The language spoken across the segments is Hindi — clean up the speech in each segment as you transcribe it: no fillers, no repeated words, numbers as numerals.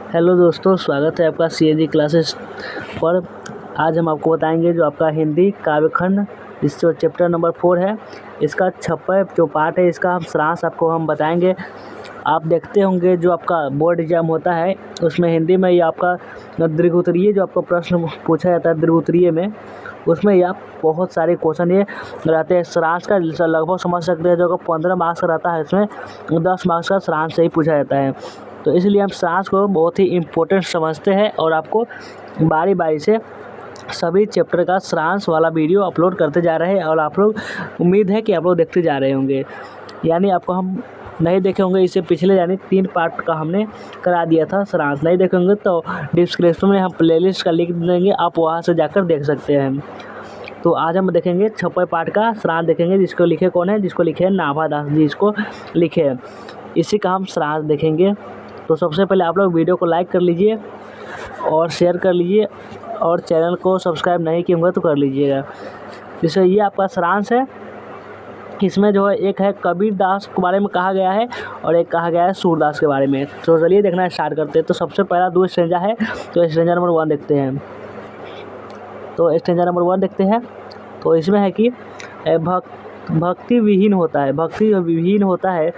हेलो दोस्तों, स्वागत है आपका सीएजी क्लासेस पर। आज हम आपको बताएंगे जो आपका हिंदी काव्यखंड जिसको चैप्टर नंबर 4 है, इसका 56 जो पार्ट है इसका हम सारांश आपको हम बताएंगे। आप देखते होंगे जो आपका बोर्ड एग्जाम होता है उसमें हिंदी में ये आपका दीर्घोत्तरीय जो आपका प्रश्न पूछा जाता है दीर्घोत्तरीय में, उसमें ये आप बहुत सारे क्वेश्चन ये रहते हैं। सारांश का लगभग समझ सकते हैं जो 15 मार्क्स का रहता है, इसमें 10 मार्क्स का सारांश से ही पूछा जाता है। तो इसलिए हम सारांश को बहुत ही इम्पोर्टेंट समझते हैं और आपको बारी बारी से सभी चैप्टर का सारांश वाला वीडियो अपलोड करते जा रहे हैं और आप लोग उम्मीद है कि आप लोग देखते जा रहे होंगे। यानी आपको हम नहीं देखे होंगे इससे पिछले यानी 3 पार्ट का हमने करा दिया था सारांश। नहीं देखे होंगे तो डिस्क्रिप्शन में हम प्लेलिस्ट का लिंक देंगे, आप वहाँ से जाकर देख सकते हैं। तो आज हम देखेंगे 56 पार्ट का सारांश देखेंगे, जिसको लिखे कौन है, जिसको लिखे हैं नाभा दास जी, इसको लिखे हैं, इसी का हम सारांश देखेंगे। तो सबसे पहले आप लोग वीडियो को लाइक कर लीजिए और शेयर कर लीजिए और चैनल को सब्सक्राइब नहीं किए होंगे तो कर लीजिएगा। जैसे ये आपका सारांश है, इसमें जो है एक है कबीर दास के बारे में कहा गया है और एक कहा गया है सूरदास के बारे में। तो चलिए देखना स्टार्ट करते हैं। तो सबसे पहला 2 स्टेंजा है, तो स्टेंजा नंबर 1 देखते हैं। तो स्टेंजा नंबर 1 देखते हैं। तो इसमें है कि भक्ति विहीन होता है, भक्ति विहीन होता है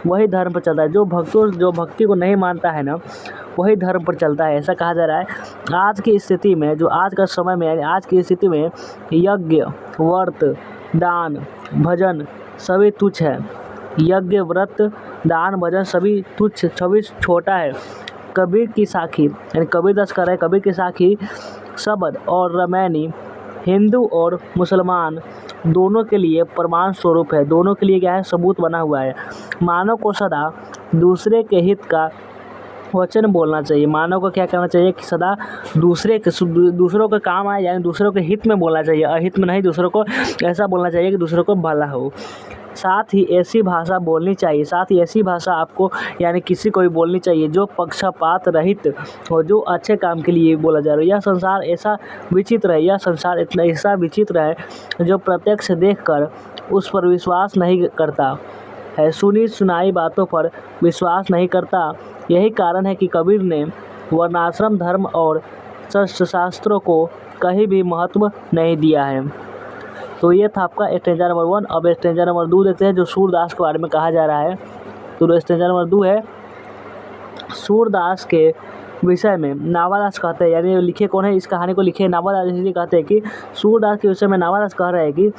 वही धर्म पर चलता है। जो भक्ति को नहीं मानता है ना, वही धर्म पर चलता है, ऐसा कहा जा रहा है। आज की स्थिति में, जो आज का समय में यानी आज की स्थिति में यज्ञ व्रत दान भजन सभी तुच्छ है। यज्ञ व्रत दान भजन सभी तुच्छ, सभी छोटा है। कबीर की साखी यानी कबीरदास कह रहे हैं, कबीर की साखी शब्द और रामायणी हिंदू और मुसलमान दोनों के लिए प्रमाण स्वरूप है। दोनों के लिए क्या है, सबूत बना हुआ है। मानव को सदा दूसरे के हित का वचन बोलना चाहिए। मानव को क्या करना चाहिए कि सदा दूसरों के काम आए, यानी दूसरों के हित में बोलना चाहिए, अहित में नहीं। दूसरों को ऐसा बोलना चाहिए कि दूसरों को भला हो। साथ ही ऐसी भाषा बोलनी चाहिए, साथ ही ऐसी भाषा आपको यानी किसी को भी बोलनी चाहिए जो पक्षपात रहित हो, जो अच्छे काम के लिए बोला जा रहा है। यह संसार ऐसा विचित्र है, यह संसार इतना ऐसा विचित्र है जो प्रत्यक्ष देखकर उस पर विश्वास नहीं करता है, सुनी सुनाई बातों पर विश्वास नहीं करता। यही कारण है कि कबीर ने वर्णाश्रम धर्म और शास्त्रों को कहीं भी महत्व नहीं दिया है। तो ये था आपका स्टेंजा नंबर 1। अब स्टेंजा नंबर 2 देखते हैं, जो सूरदास के बारे में कहा जा रहा है। तो स्टेंजा नंबर 2 है, सूरदास के विषय में नाभादास कहते हैं, यानी लिखे कौन है, इस कहानी को लिखे नाभादास। इसलिए कहते हैं कि सूरदास के विषय में नाभादास कह रहे हैं कि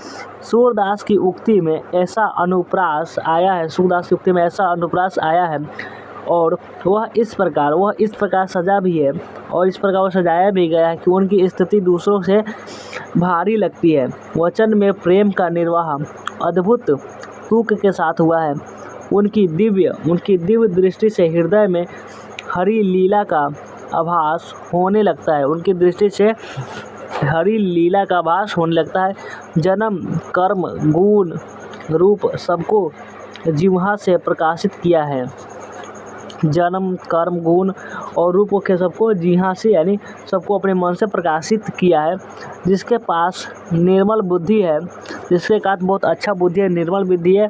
सूरदास की उक्ति में ऐसा अनुप्रास आया है, सूरदास की उक्ति में ऐसा अनुप्रास आया है और वह इस प्रकार सजा भी है और इस प्रकार वह सजाया भी गया है कि उनकी स्थिति दूसरों से भारी लगती है। वचन में प्रेम का निर्वाह अद्भुत तूक के साथ हुआ है। उनकी दिव्य दृष्टि से हृदय में हरि लीला का आभास होने लगता है। उनकी दृष्टि से हरि लीला का आभास होने लगता है। जन्म कर्म गुण रूप सबको जिह्वा से प्रकाशित किया है। जन्म कर्म गुण और रूप के सबको जिह्वा से यानी सबको अपने मन से प्रकाशित किया है। जिसके पास निर्मल बुद्धि है, जिसके पास बहुत अच्छा बुद्धि है, निर्मल बुद्धि है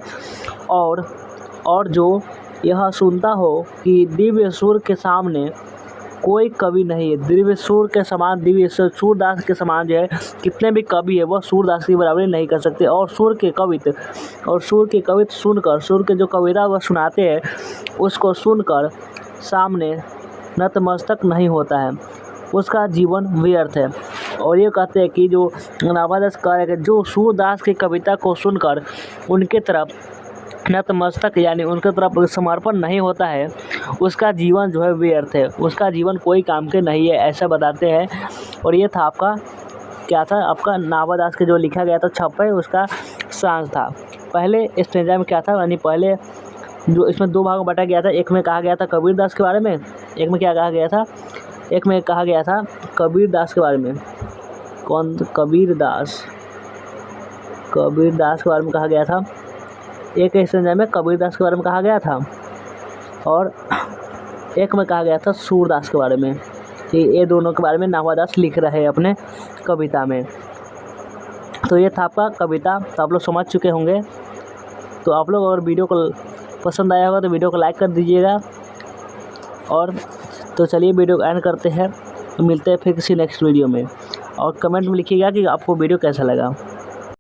और जो यह सुनता हो कि दिव्य सुर के सामने कोई कवि नहीं है। दिव्य सुर के समान, दिव्य सूरदास के समान जो है कितने भी कवि है वह सूरदास की बराबरी नहीं कर सकते। और सुर के कवित सुनकर, सुर के जो कविता वह सुनाते हैं उसको सुनकर सामने नतमस्तक नहीं होता है, उसका जीवन व्यर्थ है। और ये कहते हैं कि जो नाभादास कह रहे हैं कि जो सूरदास की कविता को सुनकर उनके तरफ नतमस्तक यानी उनके तरफ समर्पण नहीं होता है, उसका जीवन जो है व्यर्थ है, उसका जीवन कोई काम के नहीं है, ऐसा बताते हैं। और ये था आपका क्या था, आपका नाभादास के जो लिखा गया था 56 उसका सारांश था। पहले स्टेंजा में क्या था, यानी पहले जो इसमें 2 भाग में बांटा गया था। एक में कहा गया था कबीरदास के बारे में, एक में क्या कहा गया था, एक में कहा गया था कबीरदास के बारे में। कौन? कबीरदास के बारे में कहा गया था। एक स्टेंजा में कबीरदास के बारे में कहा गया था और एक में कहा गया था सूरदास के बारे में। ये दोनों के बारे में नाभादास लिख रहे हैं अपने कविता में। तो ये था आपका कविता, तो आप लोग समझ चुके होंगे। तो आप लोग अगर वीडियो को पसंद आया होगा तो वीडियो को लाइक कर दीजिएगा और तो चलिए वीडियो को एंड करते हैं, मिलते हैं फिर किसी नेक्स्ट वीडियो में, और कमेंट में लिखिएगा कि आपको वीडियो कैसा लगा।